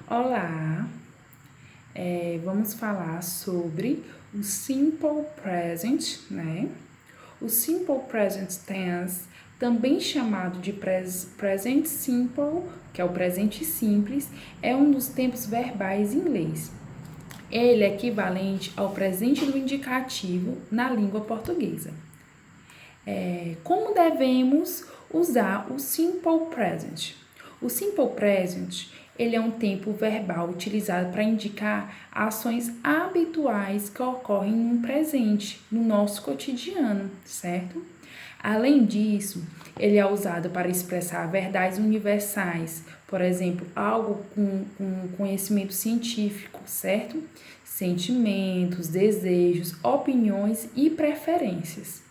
Olá, vamos falar sobre o Simple Present, né? O Simple Present Tense, também chamado de Present Simple, que é o presente simples, é um dos tempos verbais em inglês. Ele é equivalente ao presente do indicativo na língua portuguesa. Como devemos usar o Simple Present? O Simple Present, ele é um tempo verbal utilizado para indicar ações habituais que ocorrem no presente, no nosso cotidiano, certo? Além disso, ele é usado para expressar verdades universais, por exemplo, algo com conhecimento científico, certo? Sentimentos, desejos, opiniões e preferências.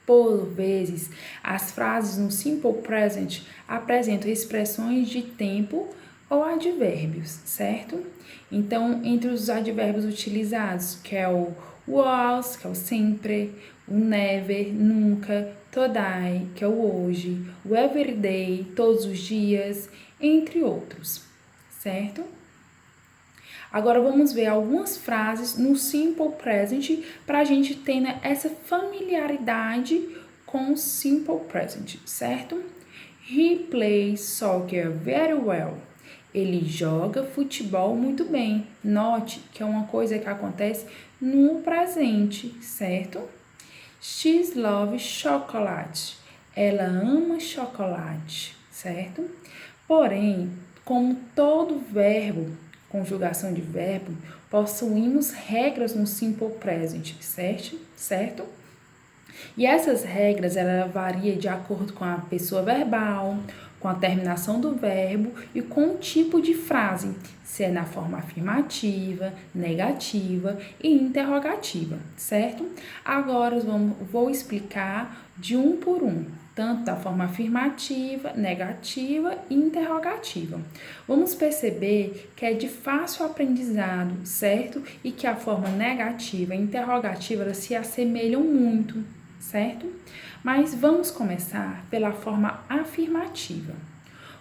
Por vezes, as frases no Simple Present apresentam expressões de tempo ou advérbios, certo? Então, entre os advérbios utilizados, que é o was, que é o sempre, o never, nunca, today, que é o hoje, o everyday, todos os dias, entre outros, certo? Agora vamos ver algumas frases no Simple Present para a gente ter essa familiaridade com o Simple Present, certo? He plays soccer very well. Ele joga futebol muito bem. Note que é uma coisa que acontece no presente, certo? She loves chocolate. Ela ama chocolate, certo? Porém, como todo verbo, conjugação de verbo, possuímos regras no Simple Present, certo? E essas regras, ela varia de acordo com a pessoa verbal, com a terminação do verbo e com o tipo de frase, se é na forma afirmativa, negativa e interrogativa, certo? Agora vou explicar de um por um, tanto da forma afirmativa, negativa e interrogativa. Vamos perceber que é de fácil aprendizado, certo? E que a forma negativa e interrogativa elas se assemelham muito, certo? Mas vamos começar pela forma afirmativa.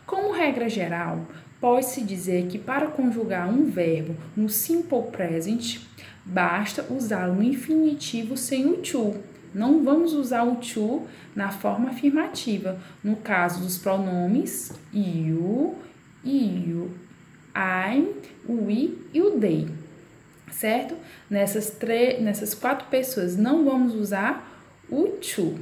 Como regra geral, pode-se dizer que para conjugar um verbo no Simple Present, basta usá-lo no infinitivo sem o to. Não vamos usar o to na forma afirmativa, no caso dos pronomes you, I, we e o they, certo? Nessas 4 pessoas não vamos usar o to.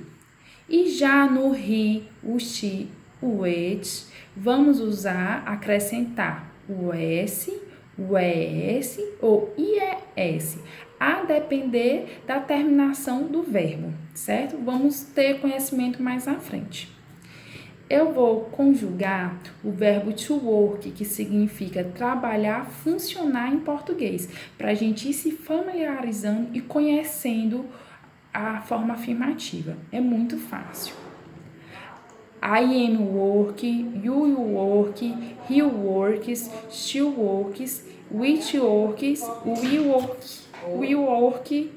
E já no he, o she, o it, vamos acrescentar o s, o es ou ies, a depender da terminação do verbo, certo? Vamos ter conhecimento mais à frente. Eu vou conjugar o verbo to work, que significa trabalhar, funcionar em português, para a gente ir se familiarizando e conhecendo a forma afirmativa. É muito fácil. I am working, you work, he works, she works, which works, we work,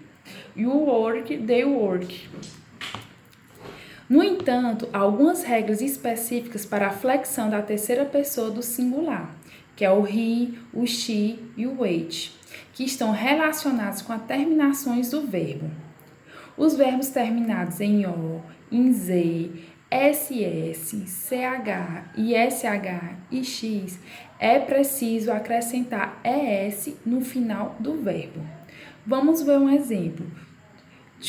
you work, they work. No entanto, há algumas regras específicas para a flexão da terceira pessoa do singular, que é o he, o she e o it, que estão relacionados com as terminações do verbo. Os verbos terminados em O, em Z, SS, CH, ISH e X é preciso acrescentar ES no final do verbo. Vamos ver um exemplo.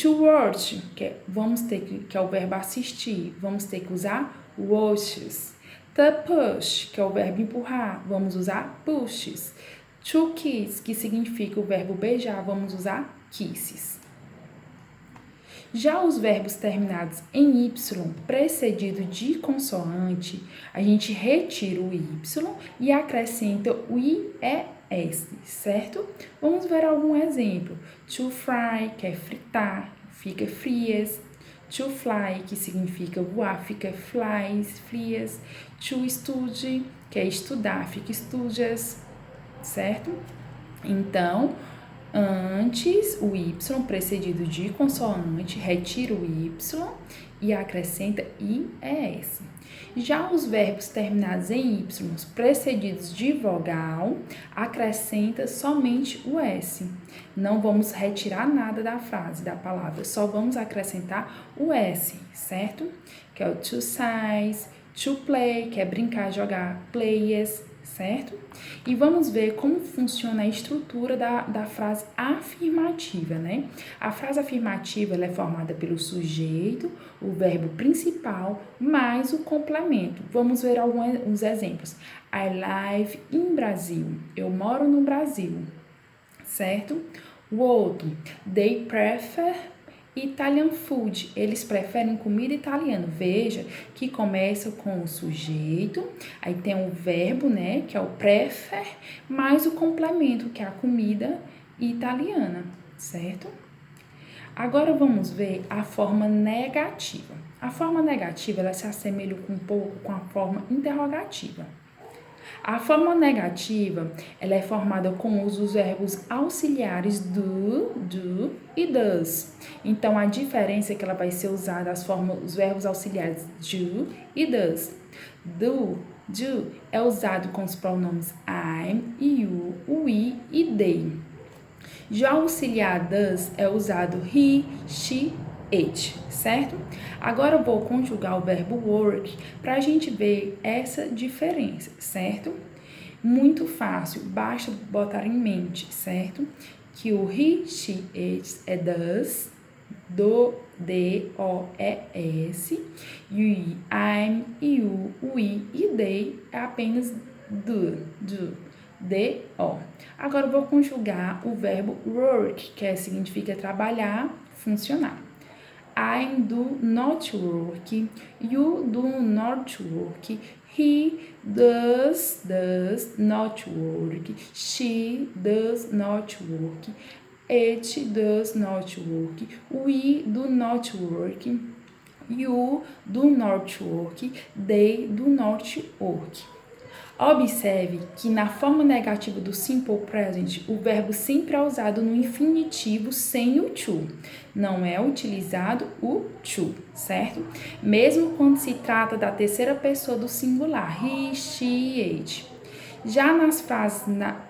To watch, que é o verbo assistir, vamos ter que usar watches. To push, que é o verbo empurrar, vamos usar pushes. To kiss, que significa o verbo beijar, vamos usar kisses. Já os verbos terminados em Y, precedido de consoante, a gente retira o Y e acrescenta o IES, certo? Vamos ver algum exemplo. To fry, que é fritar, fica frias. To fly, que significa voar, fica flies, frias. To study, que é estudar, fica studies, certo? Então, antes o Y precedido de consoante, retira o Y e acrescenta IES. Já os verbos terminados em Y, precedidos de vogal, acrescenta somente o S. Não vamos retirar nada da frase, da palavra, só vamos acrescentar o S, certo? Que é o to size, to play, que é brincar, jogar, players, certo? E vamos ver como funciona a estrutura da frase afirmativa, né? A frase afirmativa ela é formada pelo sujeito, o verbo principal, mais o complemento. Vamos ver alguns exemplos. I live in Brasil. Eu moro no Brasil, certo? O outro, they prefer Italian food. Eles preferem comida italiana. Veja que começa com o sujeito, aí tem o verbo, né, que é o prefer, mais o complemento, que é a comida italiana, certo? Agora vamos ver a forma negativa. A forma negativa, ela se assemelha um pouco com a forma interrogativa. A forma negativa, ela é formada com os verbos auxiliares do e does. Então, a diferença é que ela vai ser usada os verbos auxiliares do e does. Do é usado com os pronomes I, you, we e they. Já o auxiliar does é usado he, she, it, certo? Agora eu vou conjugar o verbo work para a gente ver essa diferença, certo? Muito fácil, basta botar em mente, certo? Que o he, she, it é does, do, de, o, es, e I'm, you, we e they é apenas do, de, o. Agora eu vou conjugar o verbo work, que significa trabalhar, funcionar. I do not work, you do not work, he does not work, she does not work, it does not work, we do not work, you do not work, they do not work. Observe que na forma negativa do simple present, o verbo sempre é usado no infinitivo sem o to. Não é utilizado o to, certo? Mesmo quando se trata da terceira pessoa do singular, he, she, it. Já nas frases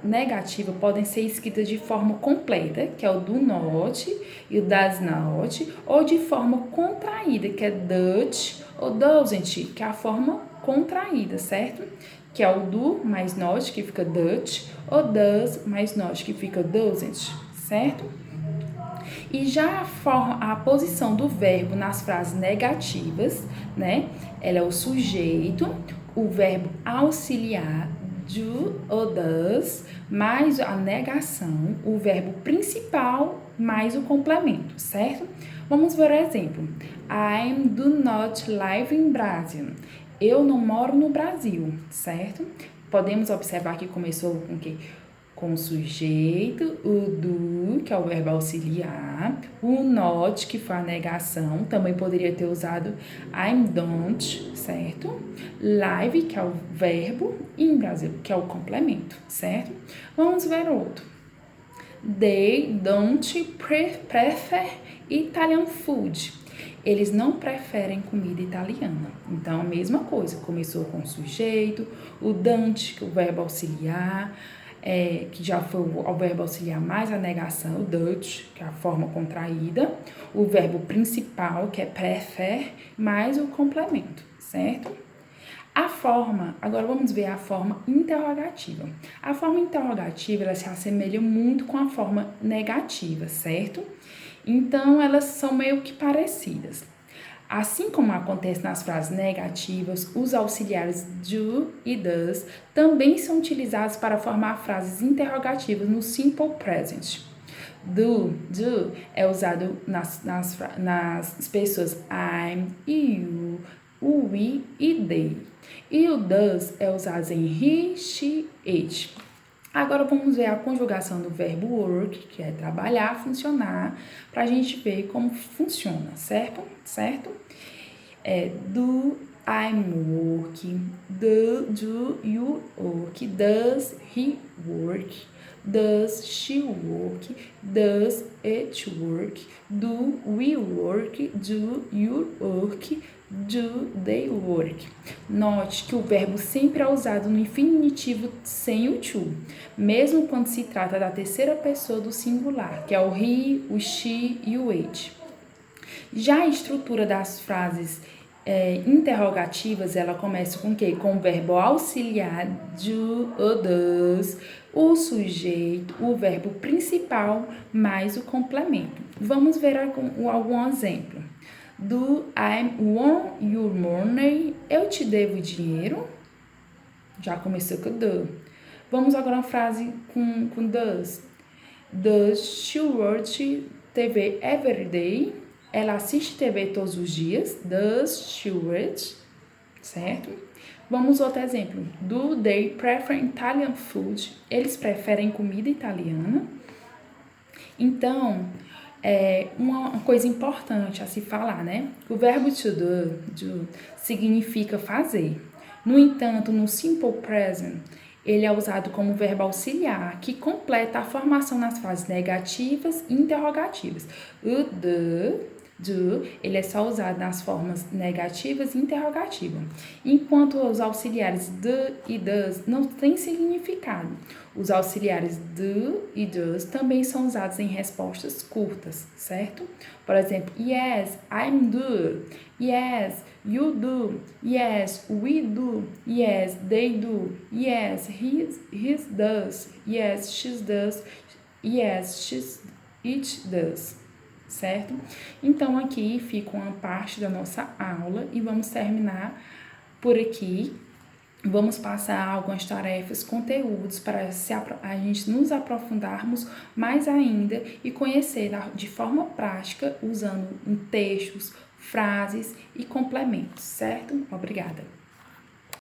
negativas podem ser escritas de forma completa, que é o do not e o does not, ou de forma contraída, que é does ou doesn't, que é a forma contraída, certo? Que é o do mais not, que fica does, ou does mais not, que fica doesn't, certo? E já a posição do verbo nas frases negativas, né? Ela é o sujeito, o verbo auxiliar, do ou does, mais a negação, o verbo principal, mais o complemento, certo? Vamos ver o exemplo. I do not live in Brazil. Eu não moro no Brasil, certo? Podemos observar que começou com o quê? Com o sujeito, o do, que é o verbo auxiliar, o not, que foi a negação, também poderia ter usado I don't, certo? Live, que é o verbo, e in Brasil, que é o complemento, certo? Vamos ver outro. They don't prefer Italian food. Eles não preferem comida italiana. Então, a mesma coisa. Começou com o sujeito, o don't, que é o verbo auxiliar, que já foi o verbo auxiliar mais a negação, o Dutch, que é a forma contraída, o verbo principal, que é prefer, mais o complemento, certo? Agora vamos ver a forma interrogativa. A forma interrogativa, ela se assemelha muito com a forma negativa, certo? Então, elas são meio que parecidas. Assim como acontece nas frases negativas, os auxiliares do e does também são utilizados para formar frases interrogativas no simple present. Do é usado nas pessoas I'm, you, we e they. E o does é usado em he, she, it. Agora vamos ver a conjugação do verbo work, que é trabalhar, funcionar, para a gente ver como funciona, certo? Do I'm working? Do you work? Does he work? Does she work? Does it work? Do we work? Do you work? Do they work? Note que o verbo sempre é usado no infinitivo sem o to, mesmo quando se trata da terceira pessoa do singular, que é o he, o she e o it. Já a estrutura das frases interrogativas, ela começa com o quê? Com o verbo auxiliar, do ou does, o sujeito, o verbo principal, mais o complemento. Vamos ver algum exemplo. Do I want your money? Eu te devo dinheiro? Já começou com do. Vamos agora uma frase com does. Does she watch TV every day? Ela assiste TV todos os dias. Does she watch? Certo? Vamos outro exemplo. Do they prefer Italian food? Eles preferem comida italiana? Então, uma coisa importante a se falar, né? O verbo to do significa fazer. No entanto, no simple present, ele é usado como verbo auxiliar, que completa a formação nas frases negativas e interrogativas. O do, ele é só usado nas formas negativas e interrogativas, enquanto os auxiliares do e does não têm significado. Os auxiliares do e does também são usados em respostas curtas, certo? Por exemplo, yes, I'm do. Yes, you do. Yes, we do. Yes, they do. Yes, he does. Yes, she does. Yes, it does. Certo? Então, aqui fica uma parte da nossa aula e vamos terminar por aqui. Vamos passar algumas tarefas, conteúdos para a gente nos aprofundarmos mais ainda e conhecer de forma prática, usando textos, frases e complementos, certo? Obrigada!